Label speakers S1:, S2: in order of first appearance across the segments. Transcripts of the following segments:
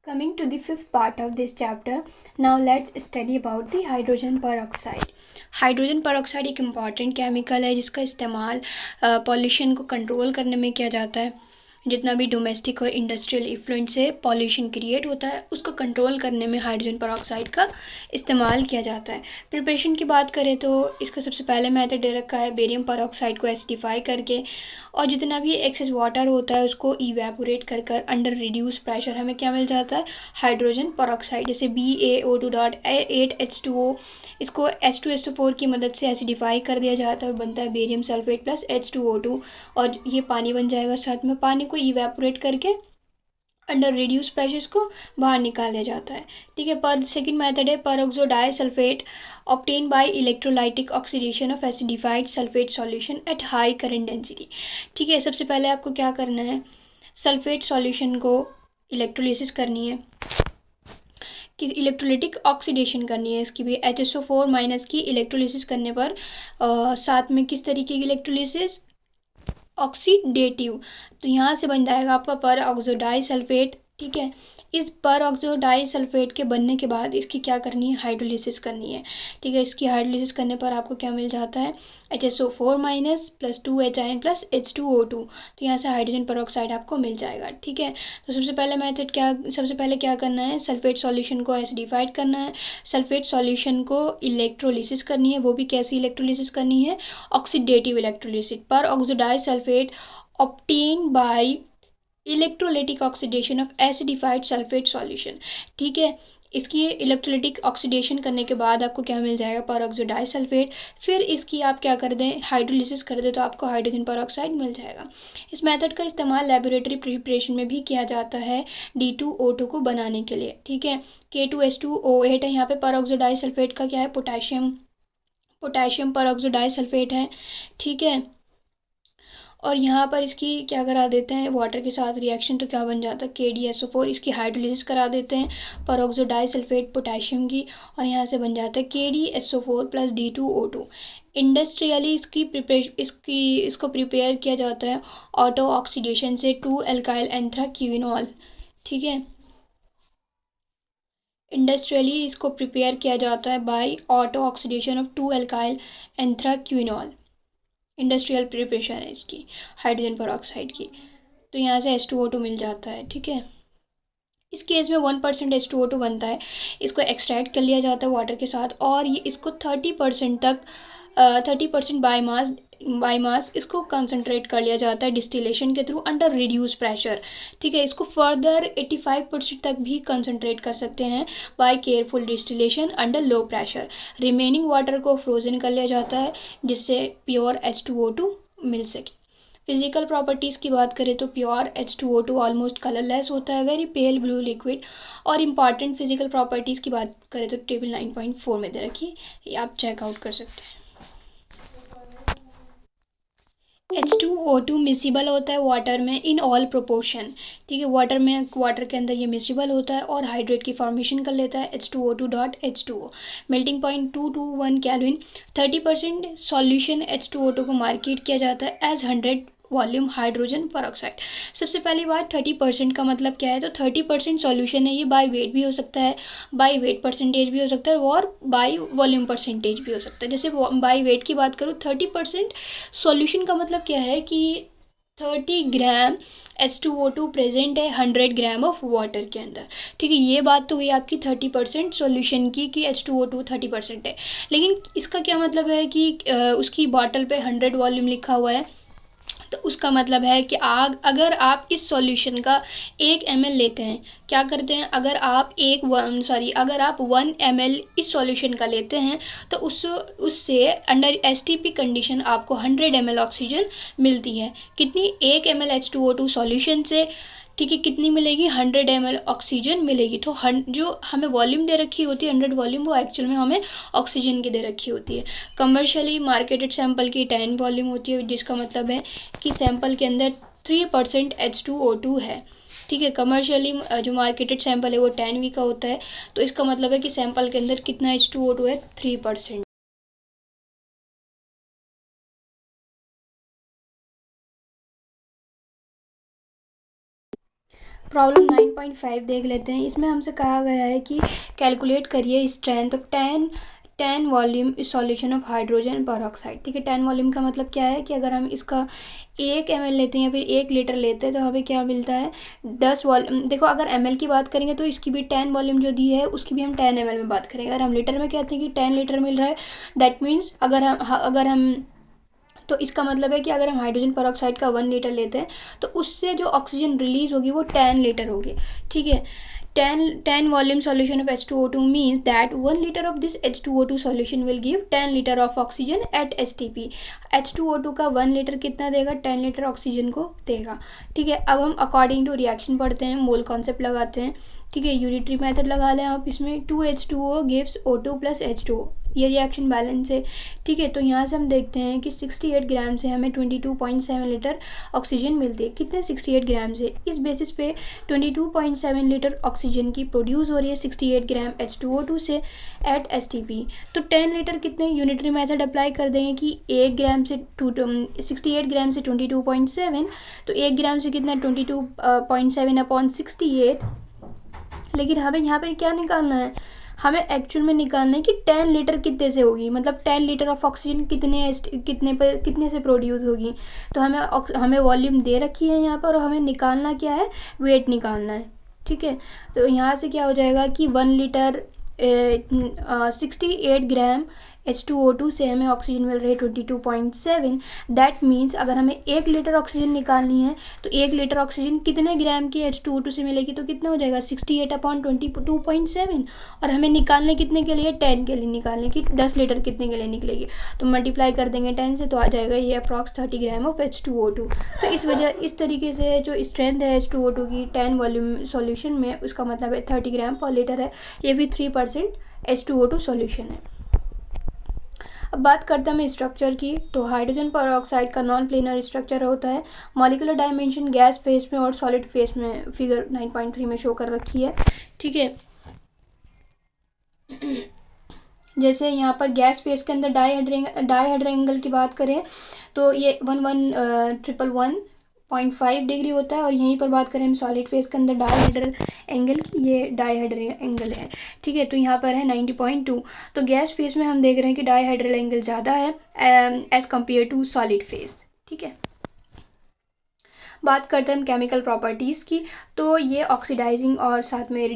S1: Coming to the fifth part of this chapter, now let's study about the hydrogen peroxide. Hydrogen peroxide एक important chemical है जिसका इस्तेमाल pollution को control करने में किया जाता है। जितना भी डोमेस्टिक और इंडस्ट्रियल इफ्लुएंस से पॉल्यूशन क्रिएट होता है उसको कंट्रोल करने में हाइड्रोजन पेरोक्साइड का इस्तेमाल किया जाता है। प्रिपरेशन की बात करें तो इसका सबसे पहले मेथड दे रखा है बेरियम पेरोक्साइड को एसिडिफाई करके, और जितना भी एक्सेस वाटर होता है उसको इवेपोरेट कर कर अंडर रिड्यूस प्रेशर हमें क्या मिल जाता है, हाइड्रोजन पेरोक्साइड। जैसे BaO2.8H2O, इसको H2SO4 की मदद से एसिडिफाई कर दिया जाता है और बनता है बेरियम सल्फेट प्लस H2O2, और ये पानी बन जाएगा। साथ में पानी को इवेपोरेट करके अंडर रिड्यूस प्रेशर को बाहर निकाल दिया जाता है। ठीक है। पर सेकंड मेथड है peroxo disulphate obtain by electrolytic oxidation of acidified sulphate solution at high current density. ठीक है। सबसे पहले आपको क्या करना है, सल्फेट सॉल्यूशन को इलेक्ट्रोलिसिस करनी है, कि इलेक्ट्रोलाइटिक ऑक्सीडेशन करनी है इसकी भी HSO4 माइनस की इलेक्ट्रोलिसिस करने पर। साथ में किस तरीके की इलेक्ट्रोलिसिस, ऑक्सीडेटिव। तो यहाँ से बन जाएगा आपका पर ऑक्सोडाइसल्फेट। ठीक है। इस पर ऑक्सोडाइसल्फेट के बनने के बाद इसकी क्या करनी है, हाइड्रोलिसिस करनी है। ठीक है। इसकी हाइड्रोलिसिस करने पर आपको क्या मिल जाता है, HSO4 minus plus 2H plus H2O2। तो यहाँ से हाइड्रोजन पेरोक्साइड आपको मिल जाएगा। ठीक है। तो सबसे पहले क्या करना है, सल्फेट सॉल्यूशन को एसिडिफाइड करना है, सल्फेट सॉल्यूशन को इलेक्ट्रोलिसिस करनी है। वो भी कैसी इलेक्ट्रोलिसिस करनी है, oxidative electrolysis. Per oxodisulphate obtain by electrolytic oxidation of acidified sulphate solution. ठीक है। इसकी इलेक्ट्रोलाइटिक ऑक्सीडेशन करने के बाद आपको क्या मिल जाएगा, पेरोक्सोडाइसल्फेट। फिर इसकी आप क्या कर दें, हाइड्रोलिसिस कर दें, तो आपको हाइड्रोजन पेरोक्साइड मिल जाएगा। इस मेथड का इस्तेमाल लेबोरेटरी प्रिपरेशन में भी किया जाता है D2O2 को बनाने के लिए। ठीक है। K2H2O8 है यहाँ पे, पेरोक्सोडाइसल्फेट का क्या है, पोटेशियम पेरोक्सोडाइसल्फेट है। ठीक है। और यहाँ पर इसकी क्या करा देते हैं, वाटर के साथ रिएक्शन, तो क्या बन जाता है, KdSO4। इसकी हाइड्रोलिसिस करा देते हैं पेरोक्सोडाइसल्फेट पोटेशियम की, और यहाँ से बन जाता है KdSO4 प्लस D2O2। इंडस्ट्रियली इसको प्रिपेयर किया जाता है ऑटो ऑक्सीडेशन से 2 एल्काइल एंथ्राक्विनोल। ठीक है। इंडस्ट्रियली इसको प्रिपेयर किया जाता है by auto oxidation of 2 alkyl anthraquinol. Industrial preparation है इसकी हाइड्रोजन पेरोक्साइड की। तो यहाँ से H2O2 मिल जाता है। ठीक है। इस केस में 1% H2O2 बनता है, इसको एक्सट्रैक्ट कर लिया जाता है वाटर के साथ, और ये इसको 30% तक 30% बाईमास इसको कंसनट्रेट कर लिया जाता है डिस्टिलेशन के थ्रू अंडर रिड्यूस प्रेशर। ठीक है। इसको फर्दर 85% तक भी कंसनट्रेट कर सकते हैं by careful distillation under low pressure. Remaining water को फ्रोजन कर लिया जाता है जिससे प्योर H2O2 मिल सके। फिजिकल प्रॉपर्टीज़ की बात करें तो प्योर H2O2 ऑलमोस्ट कलरलेस होता है, वेरी पेल ब्लू लिक्विड। और इम्पॉर्टेंट फिजिकल प्रॉपर्टीज़ की बात करें तो टेबल 9.4 में दे रखी है, ये आप चेकआउट कर सकते हैं। H2O2 मिसिबल होता है वाटर में इन ऑल प्रोपोर्शन। ठीक है। वाटर के अंदर ये मिसिबल होता है और हाइड्रेट की फॉर्मेशन कर लेता है H2O2.H2O। Melting point 221 kelvin. 30% solution H2O2 को मार्केट किया जाता है एज 100 वॉल्यूम हाइड्रोजन पेरोक्साइड। सबसे पहली बात 30% का मतलब क्या है, तो 30% सॉल्यूशन है, ये बाय वेट भी हो सकता है, बाय वेट परसेंटेज भी हो सकता है, और बाय वॉल्यूम परसेंटेज भी हो सकता है। जैसे बाय वेट की बात करूँ, 30% सॉल्यूशन का मतलब क्या है कि 30 ग्राम H2O2 प्रेजेंट है 100 ग्राम ऑफ वाटर के अंदर। ठीक है। ये बात तो हुई आपकी 30% सॉल्यूशन की कि H2O2 30% है। लेकिन इसका क्या मतलब है कि उसकी बॉटल पे 100 वॉल्यूम लिखा हुआ है, तो उसका मतलब है कि अगर आप इस सॉल्यूशन का 1 ml लेते हैं, क्या करते हैं, अगर आप 1 ml इस सॉल्यूशन का लेते हैं, तो उससे अंडर STP कंडीशन आपको 100 ml ऑक्सीजन मिलती है। कितनी, 1 ml H2O2 सॉल्यूशन से। ठीक है। कितनी मिलेगी, 100 ml ऑक्सीजन मिलेगी। तो जो हमें वॉल्यूम दे रखी होती है 100 वॉल्यूम, वो एक्चुअल में हमें ऑक्सीजन की दे रखी होती है। कमर्शियली मार्केटेड सैंपल की 10 वॉल्यूम होती है, जिसका मतलब है कि सैंपल के अंदर 3% H2O2 है। ठीक है। कमर्शियली जो मार्केटेड सैंपल है वो 10V का होता है, तो इसका मतलब है कि सैंपल के अंदर कितना H2O2 है, 3%। प्रॉब्लम 9.5 देख लेते हैं। इसमें हमसे कहा गया है कि कैलकुलेट करिए strength of 10 volume solution of hydrogen peroxide. ठीक है, 10 वॉल्यूम का मतलब क्या है कि अगर हम इसका 1 ml लेते हैं या फिर 1 लीटर लेते हैं तो हमें क्या मिलता है, 10 वॉल्यूम। देखो अगर ml की बात करेंगे तो इसकी भी 10 वॉल्यूम जो दी है उसकी भी हम 10 ml में बात करेंगे। अगर हम लीटर में कहते हैं कि 10 लीटर मिल रहा है, दैट मीन्स अगर हम तो इसका मतलब है कि अगर हम हाइड्रोजन पेरोक्साइड का 1 लीटर लेते हैं तो उससे जो ऑक्सीजन रिलीज होगी वो 10 लीटर होगी। ठीक है, 10 volume solution of H2O2 means that 1 liter of this H2O2 solution will give 10 liter of oxygen at STP। H2O2 का 1 लीटर कितना देगा, 10 लीटर ऑक्सीजन को देगा। ठीक है, अब हम अकॉर्डिंग टू रिएक्शन पढ़ते हैं, मोल कॉन्सेप्ट लगाते हैं। ठीक है, यूनिटरी मेथड लगा लें आप इसमें। 2H2O gives O2 plus H2O, ये रिएक्शन बैलेंस है। ठीक है, तो यहाँ से हम देखते हैं कि 68 ग्राम से हमें 22.7 लीटर ऑक्सीजन मिलती है। कितने, 68 ग्राम से। इस बेसिस पे 22.7 लीटर ऑक्सीजन की प्रोड्यूस हो रही है 68 ग्राम H2O2 से एट STP। तो 10 लीटर कितने, यूनिटरी मेथड अप्लाई कर देंगे कि 1 ग्राम से 68 ग्राम से 22.7, तो 1 ग्राम से कितना 22.7 अपॉन 68। लेकिन हमें यहाँ पे क्या निकालना है, हमें एक्चुअल में निकालना है कि 10 लीटर कितने से होगी, मतलब 10 लीटर ऑफ ऑक्सीजन कितने से प्रोड्यूस होगी। तो हमें वॉल्यूम दे रखी है यहाँ पर और हमें निकालना क्या है, वेट निकालना है। ठीक है, तो यहाँ से क्या हो जाएगा कि 1 लीटर 68 ग्राम H2O2 से हमें ऑक्सीजन मिल रही है 22.7। दैट मीन्स अगर हमें 1 लीटर ऑक्सीजन निकालनी है तो 1 लीटर ऑक्सीजन कितने ग्राम की H2O2 से मिलेगी, तो कितना हो जाएगा 68 अपॉन 22.7। और हमें निकालने कितने के लिए, 10 के लिए निकालने की, 10 लीटर कितने के लिए निकलेगी, तो मल्टीप्लाई कर देंगे 10 से तो आ जाएगा ये अप्रॉक्स 30 ग्राम ऑफ H2O2। तो इस तरीके से जो स्ट्रेंथ है H2O2 की 10 वॉल्यूम सॉल्यूशन में, उसका मतलब है 30 ग्राम पर लीटर है। ये भी 3% H2O2 सॉल्यूशन है। अब बात करते हैं हम स्ट्रक्चर की, तो हाइड्रोजन पेरोक्साइड का नॉन प्लेनर स्ट्रक्चर होता है। मॉलिक्यूलर डायमेंशन गैस फेस में और सॉलिड फेस में फिगर 9.3 में शो कर रखी है। ठीक है, जैसे यहाँ पर गैस फेस के अंदर डाईहेड्रल एंगल की बात करें तो ये 11.5 डिग्री होता है। और यहीं पर बात करें हम सॉलिड फेस के अंदर डाईहेड्रल एंगल की, ये डाईहेड्रल एंगल है। ठीक है, तो यहाँ पर है 90.2। तो गैस फेस में हम देख रहे हैं कि डाईहेड्रल एंगल ज़्यादा है as compare to solid face. ठीक है, बात करते हैं हम केमिकल प्रॉपर्टीज़ की, तो ये ऑक्सीडाइजिंग और साथ में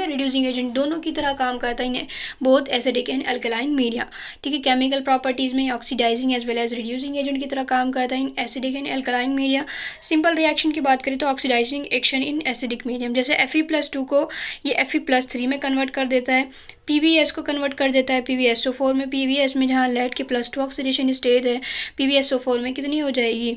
S1: रिड्यूसिंग एजेंट दोनों की तरह काम करता है, both acidic and alkaline media. ठीक है, केमिकल प्रॉपर्टीज़ में oxidising as well as reducing agent की तरह काम करता है in acidic and alkaline media. Simple reaction की बात करें तो oxidising action in acidic medium, जैसे Fe+2 को ये Fe+3 में कन्वर्ट कर देता है, PbS को कन्वर्ट कर देता है PbSO4 में। PbS में जहाँ लेड की +2 ऑक्सीडेशन स्टेट है, PbSO4 में कितनी हो जाएगी,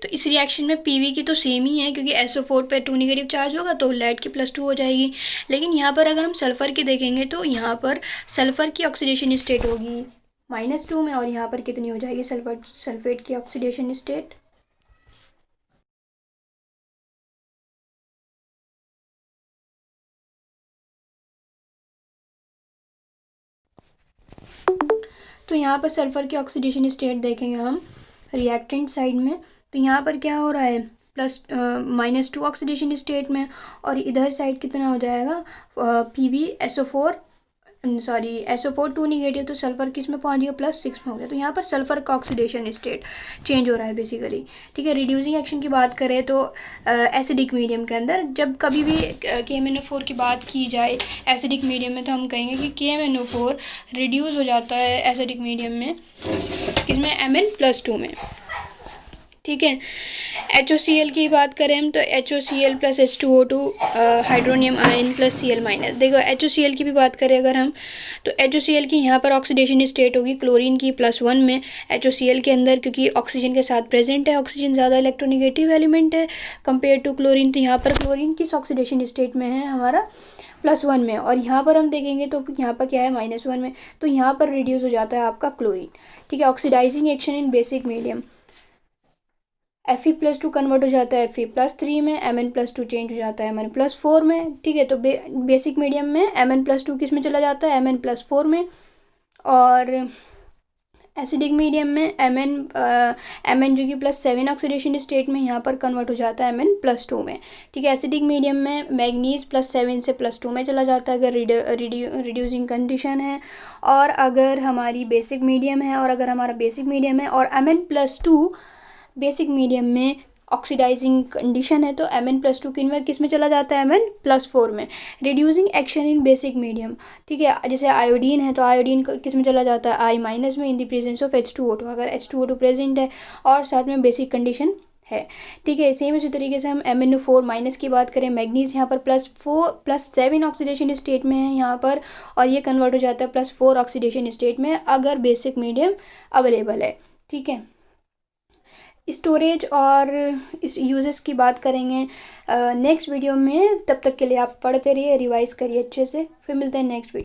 S1: तो इस रिएक्शन में पीवी की तो सेम ही है क्योंकि SO4 पे 2 नेगेटिव चार्ज होगा तो लेड की +2 हो जाएगी। लेकिन यहाँ पर अगर हम सल्फ़र की देखेंगे तो यहाँ पर सल्फ़र की ऑक्सीडेशन स्टेट होगी -2 में, और यहाँ पर कितनी हो जाएगी सल्फेट की ऑक्सीडेशन स्टेट, तो यहाँ पर सल्फ़र की ऑक्सीडेशन स्टेट देखेंगे हम रिएक्टेंट साइड में। तो यहाँ पर क्या हो रहा है, -2 ऑक्सीडेशन स्टेट में, और इधर साइड कितना हो जाएगा PbSO4 सॉरी SO4 2 निगेटिव, तो सल्फ़र किस में पहुँच गया +6 में हो गया। तो यहाँ पर सल्फ़र का ऑक्सीडेशन स्टेट चेंज हो रहा है बेसिकली, ठीक है। रिड्यूसिंग एक्शन की बात करें तो एसिडिक मीडियम के अंदर जब कभी भी KMnO4 की बात की जाए एसिडिक मीडियम में, तो हम कहेंगे कि KMnO4 रिड्यूस हो जाता है एसिडिक मीडियम में, किसमें Mn+2 में, ठीक है। HOCl की बात करें हम तो HOCl + H2O2 hydronium ion + Cl-। देखो HOCl की भी बात करें अगर हम, तो HOCl की यहाँ पर ऑक्सीडेशन स्टेट होगी क्लोरीन की +1 में HOCl के अंदर, क्योंकि ऑक्सीजन के साथ प्रेजेंट है। ऑक्सीजन ज़्यादा इलेक्ट्रोनेगेटिव एलिमेंट है कंपेयर टू क्लोरीन, तो यहाँ पर क्लोरीन किस ऑक्सीडेशन स्टेट में है हमारा +1 में, और यहाँ पर हम देखेंगे तो यहाँ पर क्या है -1 में, तो यहाँ पर रिड्यूस हो जाता है आपका क्लोरीन, ठीक है। Oxidising action in basic medium, Fe+2 convert हो जाता है Fe+3 में, Mn+2 चेंज हो जाता है Mn+4 में, ठीक है। तो बेसिक मीडियम में Mn+2 किस में चला जाता है Mn+4 में, और एसिडिक मीडियम में Mn जो कि +7 ऑक्सीडेशन स्टेट में यहाँ पर कन्वर्ट हो जाता है Mn+2 में, ठीक है। एसिडिक मीडियम में मैग्नीज +7 से +2 में चला जाता है अगर रिड्यूसिंग कंडीशन है, और अगर हमारी बेसिक मीडियम है, और अगर हमारा बेसिक मीडियम है और Mn+2 बेसिक मीडियम में ऑक्सीडाइजिंग कंडीशन है, तो Mn+2 किस में चला जाता है Mn+4 में। Reducing action in basic medium, ठीक है। जैसे आयोडीन है तो आयोडीन किस में चला जाता है I- में in the presence of H2O2, अगर H2O2 प्रेजेंट है और साथ में बेसिक कंडीशन है, ठीक है। सेम इसी तरीके से हम MnO4- की बात करें, मैग्नीज यहाँ पर +7 ऑक्सीडेशन स्टेट में है यहाँ पर, और ये कन्वर्ट हो जाता है +4 ऑक्सीडेशन स्टेट में अगर बेसिक मीडियम अवेलेबल है, ठीक है। स्टोरेज और इस यूजेस की बात करेंगे नेक्स्ट वीडियो में। तब तक के लिए आप पढ़ते रहिए, रिवाइज करिए अच्छे से, फिर मिलते हैं नेक्स्ट वीडियो।